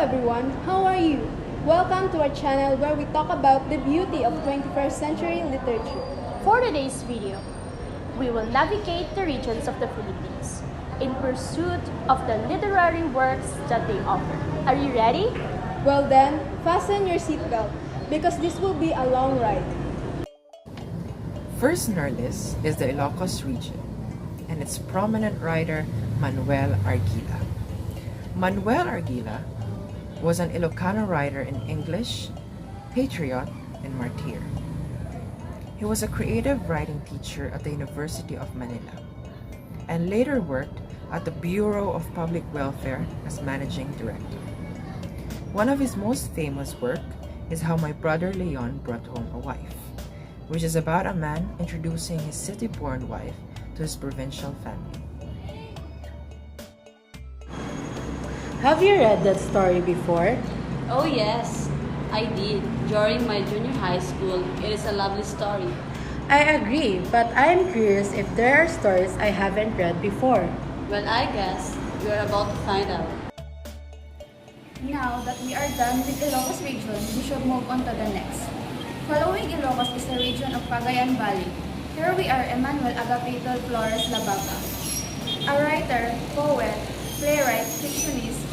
everyone, how are you? Welcome to our channel where we talk about the beauty of 21st century literature. For today's video, we will navigate the regions of the Philippines in pursuit of the literary works that they offer. Are you ready? Well then, fasten your seatbelt because this will be a long ride. First on our list is the Ilocos region and its prominent writer Manuel Argila. Manuel Argila was an Ilocano writer in English, patriot, and martyr. He was a creative writing teacher at the University of Manila and later worked at the Bureau of Public Welfare as managing director. One of his most famous work is How My Brother Leon Brought Home a Wife, which is about a man introducing his city-born wife to his provincial family. Have you read that story before? Oh yes, I did. During my junior high school, it is a lovely story. I agree, but I am curious if there are stories I haven't read before. Well, I guess you are about to find out. Now that we are done with Ilocos region, we should move on to the next. Following Ilocos is the region of Cagayan Valley. Here we are Emmanuel Agapito Flores Labaca, a writer, poet, playwright, fictionist,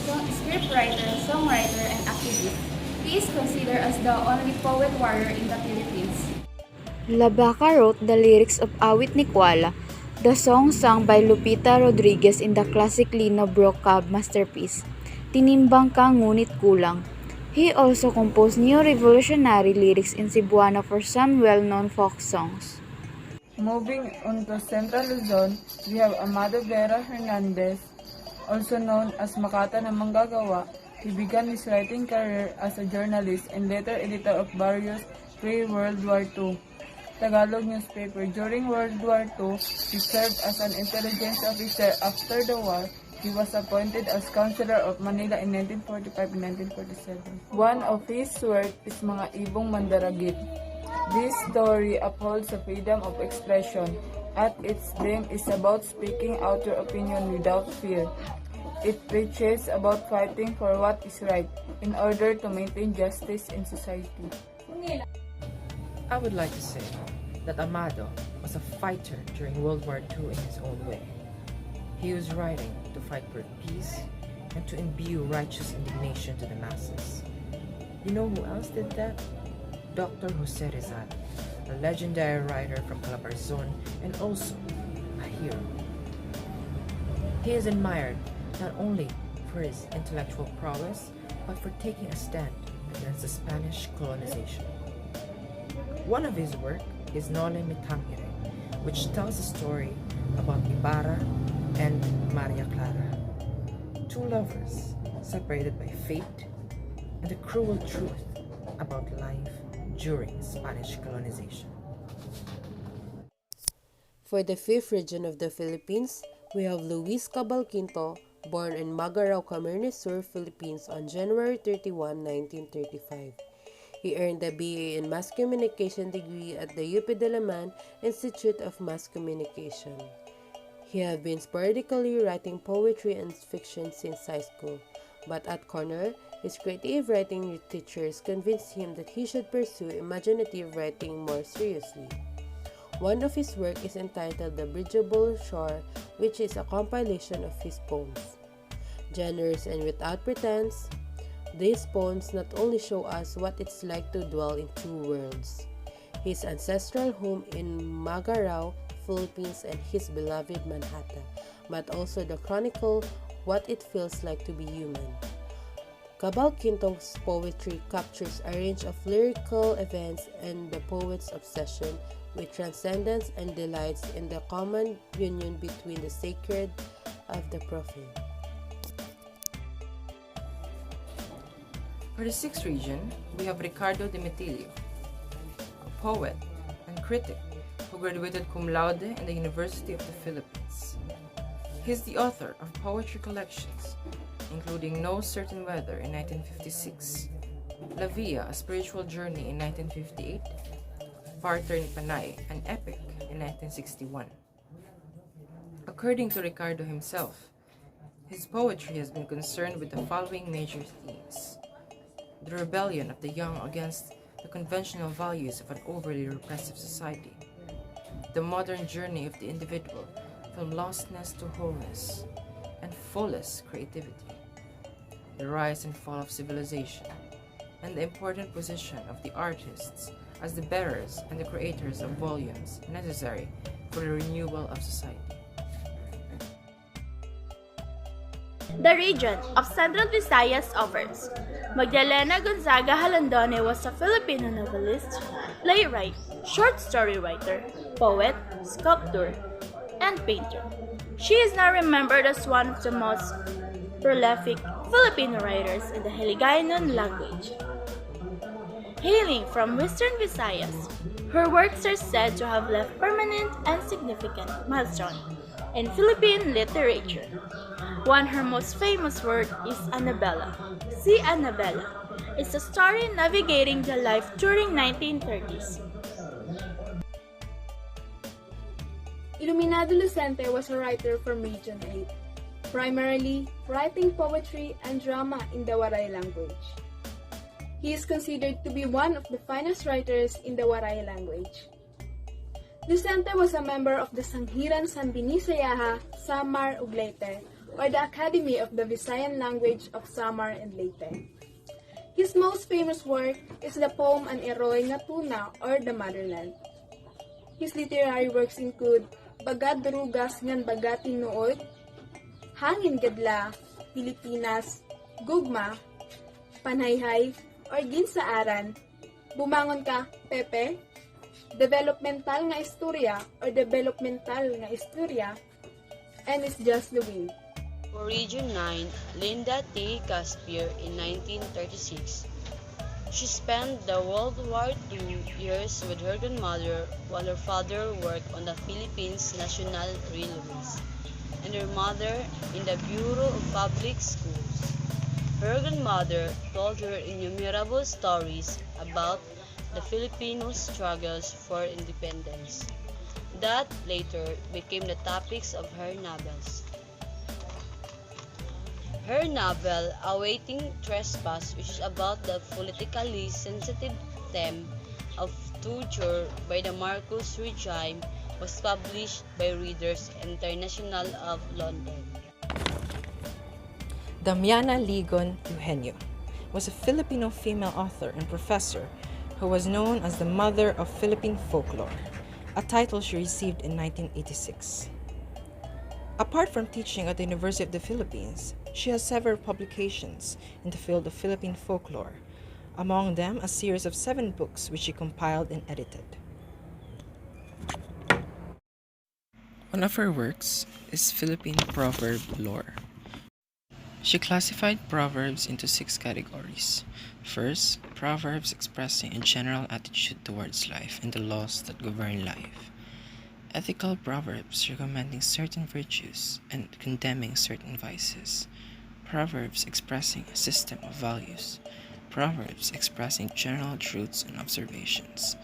scriptwriter, songwriter, and activist. He is considered as the only poet warrior in the Philippines. Labaca wrote the lyrics of Awit ni Kuala, the song sung by Lupita Rodriguez in the classic Lino Brocab masterpiece, Tinimbang Ka Ngunit Kulang. He also composed new revolutionary lyrics in Cebuano for some well-known folk songs. Moving on to Central Luzon, we have Amado Vera Hernandez, also known as Makata na Manggagawa. He began his writing career as a journalist and later editor of various pre-World War II Tagalog newspaper. During World War II, he served as an intelligence officer. After the war, he was appointed as Councilor of Manila in 1945 and 1947. One of his works is Mga Ibong Mandaragit. This story upholds the freedom of expression. At its theme is about speaking out your opinion without fear. It preaches about fighting for what is right in order to maintain justice in society. I would like to say that Amado was a fighter during World War II in his own way. He was writing to fight for peace and to imbue righteous indignation to the masses. You know who else did that? Dr. Jose Rizal, a legendary writer from Calabarzon and also a hero. He is admired not only for his intellectual prowess, but for taking a stand against the Spanish colonization. One of his work is Nole Mitangere, which tells a story about Ibarra and Maria Clara, two lovers separated by fate and the cruel truth about life during Spanish colonization. For the fifth region of the Philippines, we have Luis Cabal Quinto, born in Magarao, Camarines Sur, Philippines on January 31, 1935. He earned a BA in Mass Communication degree at the UP Diliman Institute of Mass Communication. He has been sporadically writing poetry and fiction since high school, but at Cornell, his creative writing teachers convinced him that he should pursue imaginative writing more seriously. One of his work is entitled The Bridgeable Shore, which is a compilation of his poems. Generous and without pretense, these poems not only show us what it's like to dwell in two worlds, his ancestral home in Magarao, Philippines, and his beloved Manhattan, but also the chronicle what it feels like to be human. Cabal Quinto's poetry captures a range of lyrical events and the poet's obsession with transcendence and delights in the common union between the sacred of the profane. For the sixth region, we have Ricardo Demetilio, a poet and critic who graduated cum laude in the University of the Philippines. He is the author of poetry collections, including No Certain Weather in 1956, La Via, A Spiritual Journey in 1958, Parter ni Panay, an epic in 1961. According to Ricardo himself, His poetry has been concerned with the following major themes: the rebellion of the young against the conventional values of an overly repressive society, the modern journey of the individual from lostness to wholeness and fullest creativity, the rise and fall of civilization, and the important position of the artists as the bearers and the creators of volumes necessary for the renewal of society. The region of Central Visayas offers. Magdalena Gonzaga Halandone was a Filipino novelist, playwright, short story writer, poet, sculptor, and painter. She is now remembered as one of the most prolific Filipino writers in the Hiligaynon language. Hailing from Western Visayas, her works are said to have left permanent and significant milestone in Philippine literature. One of her most famous work is Annabella. Si Annabella is a story navigating the life during 1930s. Iluminado Lucente was a writer from Region 8, primarily writing poetry and drama in the Waray language. He is considered to be one of the finest writers in the Waray language. Lucente was a member of the Sanghiran Sanbinisayaha, Samar ug Leyte, or the Academy of the Visayan Language of Samar and Leyte. His most famous work is the poem An Eroy nga Tuna, or The Motherland. His literary works include Bagad Durugas ngan Bagatin Nuod, Hangin Gadla, Pilipinas, Gugma, Panhayhay, or Ginsaaran, Bumangon Ka, Pepe, Developmental nga Istorya, or Developmental nga Istorya, and It's Just the Wind. For Region 9, Linda T. Caspier in 1936. She spent the World War II years with her grandmother while her father worked on the Philippines National Railways and her mother in the Bureau of Public Schools. Her grandmother told her innumerable stories about the Filipino struggles for independence that later became the topics of her novels. Her novel, Awaiting Trespass, which is about the politically sensitive theme of torture by the Marcos regime, was published by Readers International of London. Damiana Ligon Eugenio was a Filipino female author and professor who was known as the Mother of Philippine Folklore, a title she received in 1986. Apart from teaching at the University of the Philippines, she has several publications in the field of Philippine folklore, among them a series of 7 books which she compiled and edited. One of her works is Philippine Proverb Lore. She classified proverbs into 6 categories. First, proverbs expressing a general attitude towards life and the laws that govern life. Ethical proverbs recommending certain virtues and condemning certain vices. Proverbs expressing a system of values. Proverbs expressing general truths and observations.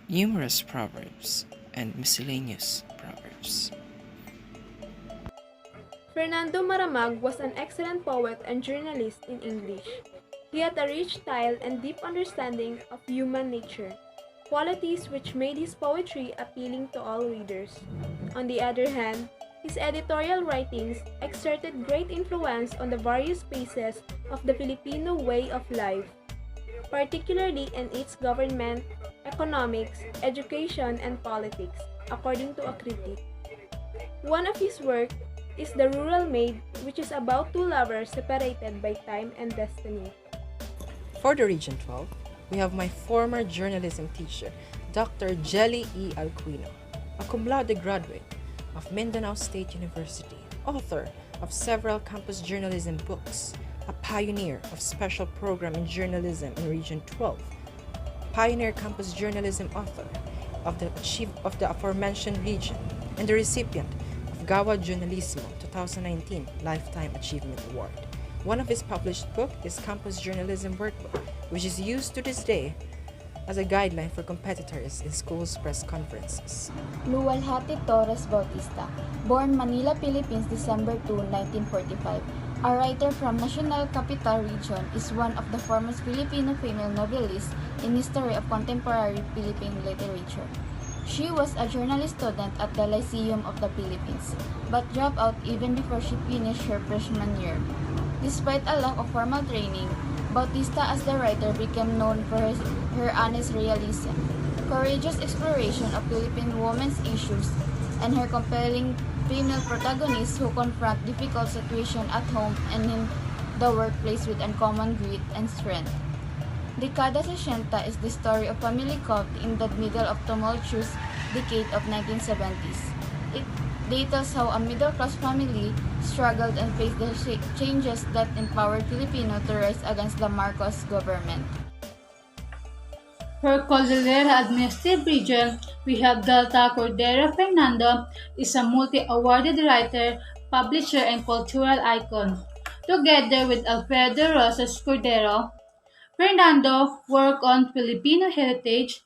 Numerous proverbs and miscellaneous proverbs. Fernando Maramag was an excellent poet and journalist in English. He had a rich style and deep understanding of human nature, qualities which made his poetry appealing to all readers. On the other hand, his editorial writings exerted great influence on the various phases of the Filipino way of life, particularly in its government, economics, education, and politics, according to a critic. One of his works is The Rural Maid, which is about 2 lovers separated by time and destiny. For the Region 12, we have my former journalism teacher, Dr. Jelly E. Alquino, a cum laude graduate of Mindanao State University, author of several campus journalism books, a pioneer of special program in journalism in Region 12, pioneer campus journalism author of the aforementioned region, and the recipient of Gawa Journalismo 2019 Lifetime Achievement Award. One of his published books is Campus Journalism Workbook, which is used to this day as a guideline for competitors in schools' press conferences. Luwalhati Torres Bautista, born Manila, Philippines, December 2, 1945. A writer from National Capital Region, is one of the foremost Filipino female novelists in history of contemporary Philippine literature. She was a journalist student at the Lyceum of the Philippines, but dropped out even before she finished her freshman year. Despite a lack of formal training, Bautista as the writer became known for her honest realism, courageous exploration of Philippine women's issues, and her compelling female protagonists who confront difficult situations at home and in the workplace with uncommon grit and strength. Dekada 60 is the story of family cult in the middle of tumultuous decade of 1970s. It details how a middle-class family struggled and faced the changes that empowered Filipino to rise against the Marcos government. For Cordillera Administrative Region, we have Delta. Cordero Fernando is a multi-awarded writer, publisher, and cultural icon. Together with Alfredo Rosas Cordero, Fernando worked on Filipino heritage,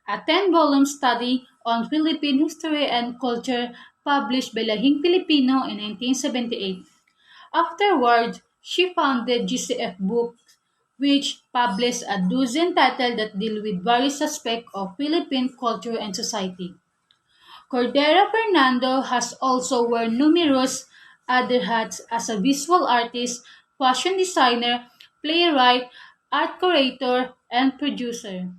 a 10-volume study on Philippine history and culture published by Lahing Filipino in 1978. Afterward, she founded GCF Books, which published a dozen titles that deal with various aspects of Philippine culture and society. Cordero Fernando has also worn numerous other hats as a visual artist, fashion designer, playwright, art curator, and producer.